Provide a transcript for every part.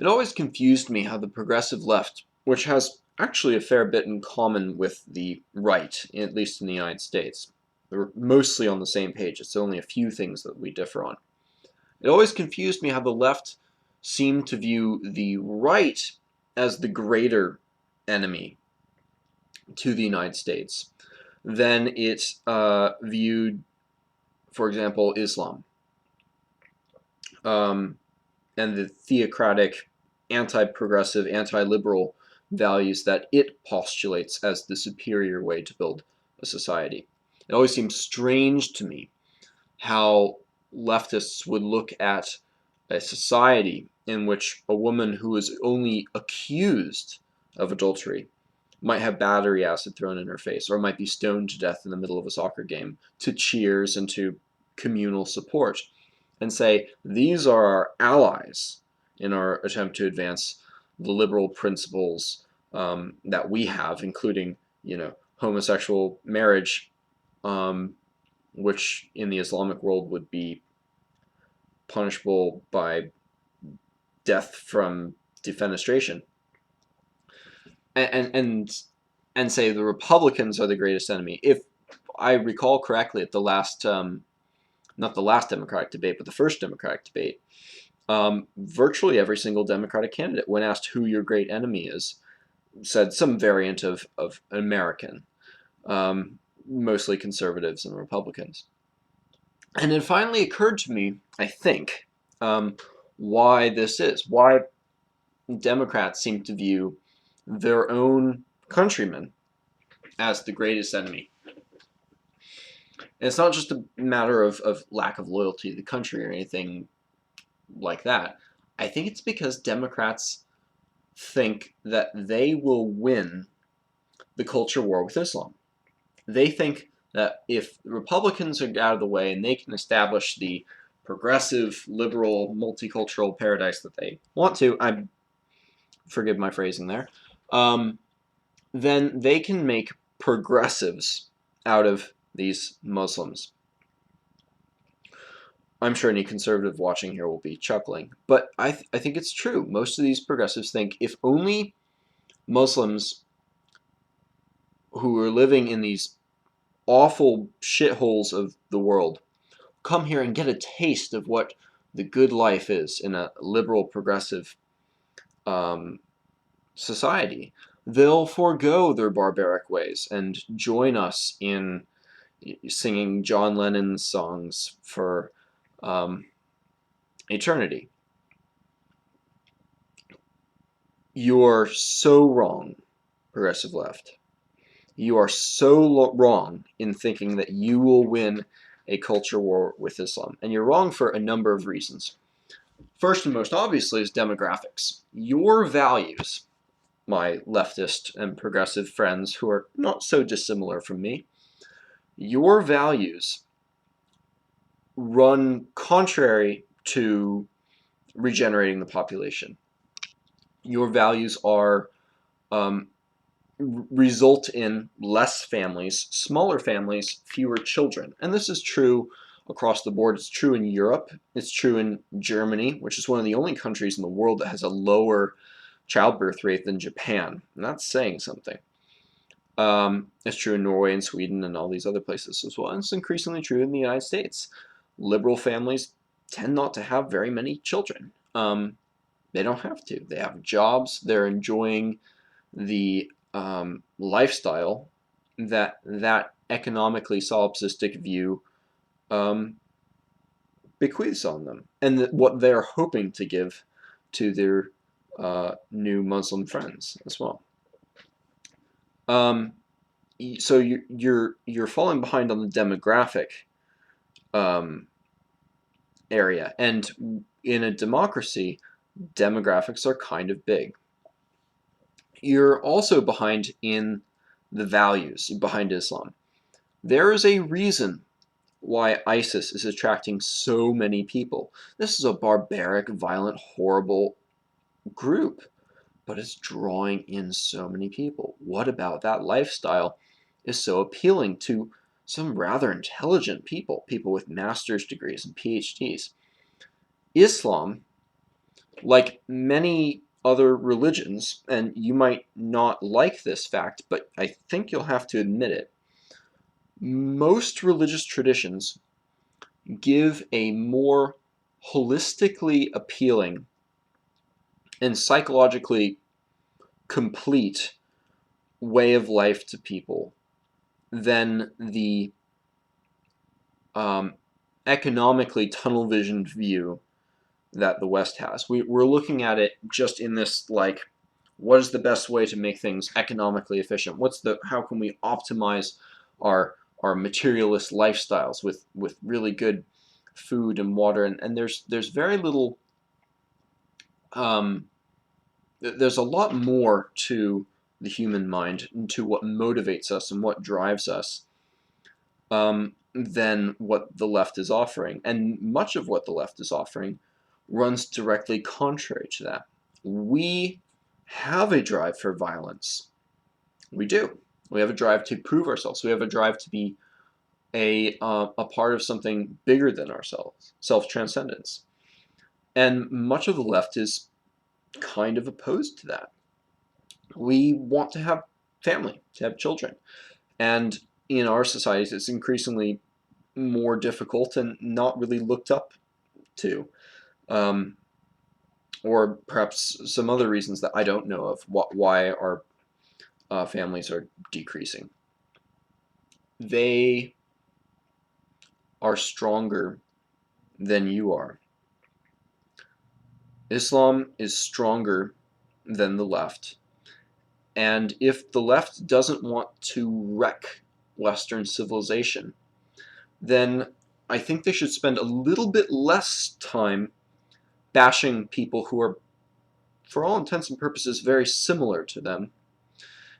It always confused me how the progressive left, which has actually a fair bit in common with the right, at least in the United States, they're mostly on the same page. It's only a few things that we differ on. It always confused me how the left seemed to view the right as the greater enemy to the United States than it viewed, for example, Islam and the theocratic, anti-progressive, anti-liberal values that it postulates as the superior way to build a society. It always seems strange to me how leftists would look at a society in which a woman who is only accused of adultery might have battery acid thrown in her face, or might be stoned to death in the middle of a soccer game to cheers and to communal support, and say, these are our allies in our attempt to advance the liberal principles that we have, including, homosexual marriage, which in the Islamic world would be punishable by death from defenestration, and and and say the Republicans are the greatest enemy. If I recall correctly, at the last, not the last Democratic debate, but the first Democratic debate, virtually every single Democratic candidate, when asked who your great enemy is, said some variant of American, mostly conservatives and Republicans. And it finally occurred to me, I think, why this is, why Democrats seem to view their own countrymen as the greatest enemy. And it's not just a matter of lack of loyalty to the country or anything like that. I think it's because Democrats think that they will win the culture war with Islam. They think that if the Republicans are out of the way and they can establish the progressive, liberal, multicultural paradise that they want to, I forgive my phrasing there, then they can make progressives out of these Muslims. I'm sure any conservative watching here will be chuckling, but I think it's true. Most of these progressives think if only Muslims who are living in these awful shitholes of the world come here and get a taste of what the good life is in a liberal, progressive society, they'll forego their barbaric ways and join us in singing John Lennon's songs for eternity. You're so wrong, progressive left. You are so wrong in thinking that you will win a culture war with Islam. And you're wrong for a number of reasons. First and most obviously is demographics. Your values, my leftist and progressive friends who are not so dissimilar from me, your values run contrary to regenerating the population. Your values are result in less families, smaller families, fewer children. And this is true across the board. It's true in Europe. It's true in Germany, which is one of the only countries in the world that has a lower childbirth rate than Japan. And that's saying something. It's true in Norway and Sweden and all these other places as well. And it's increasingly true in the United States. Liberal families tend not to have very many children. They don't have to. They have jobs. They're enjoying the lifestyle that economically solipsistic view bequeaths on them, and what they're hoping to give to their new Muslim friends as well. So you're falling behind on the demographic area, and in a democracy, demographics are kind of big. You're also behind in the values behind Islam. There is a reason why ISIS is attracting so many people. This is a barbaric, violent, horrible group, but it's drawing in so many people. What about that lifestyle is so appealing to some rather intelligent people, people with master's degrees and PhDs? Islam Like many other religions, and you might not like this fact, but I think you'll have to admit it, most religious traditions give a more holistically appealing and psychologically complete way of life to people than the um, economically tunnel visioned view that the West has. We're looking at it just in this, like, what is the best way to make things economically efficient? How can we optimize our materialist lifestyles with really good food and water? And there's very little, um, there's a lot more to the human mind and to what motivates us and what drives us, than what the left is offering. And much of what the left is offering runs directly contrary to that. We have a drive for violence. We do. We have a drive to prove ourselves. We have a drive to be a part of something bigger than ourselves, self-transcendence. And much of the left is kind of opposed to that. We want to have family, to have children. And in our societies, it's increasingly more difficult and not really looked up to. Um, or perhaps some other reasons that I don't know of why our families are decreasing. They are stronger than you are. Islam is stronger than the left. And if the left doesn't want to wreck Western civilization, then I think they should spend a little bit less time bashing people who are, for all intents and purposes, very similar to them,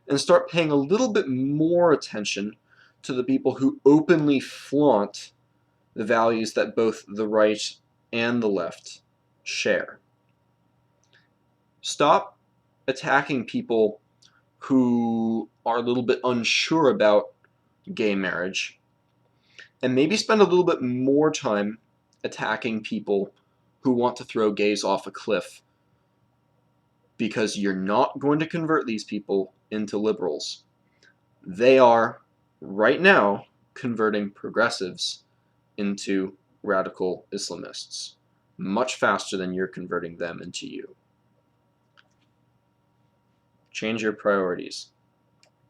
and start paying a little bit more attention to the people who openly flaunt the values that both the right and the left share. Stop attacking people who are a little bit unsure about gay marriage, and maybe spend a little bit more time attacking people who want to throw gays off a cliff, because you're not going to convert these people into liberals. They are, right now, converting progressives into radical Islamists much faster than you're converting them into you. Change your priorities.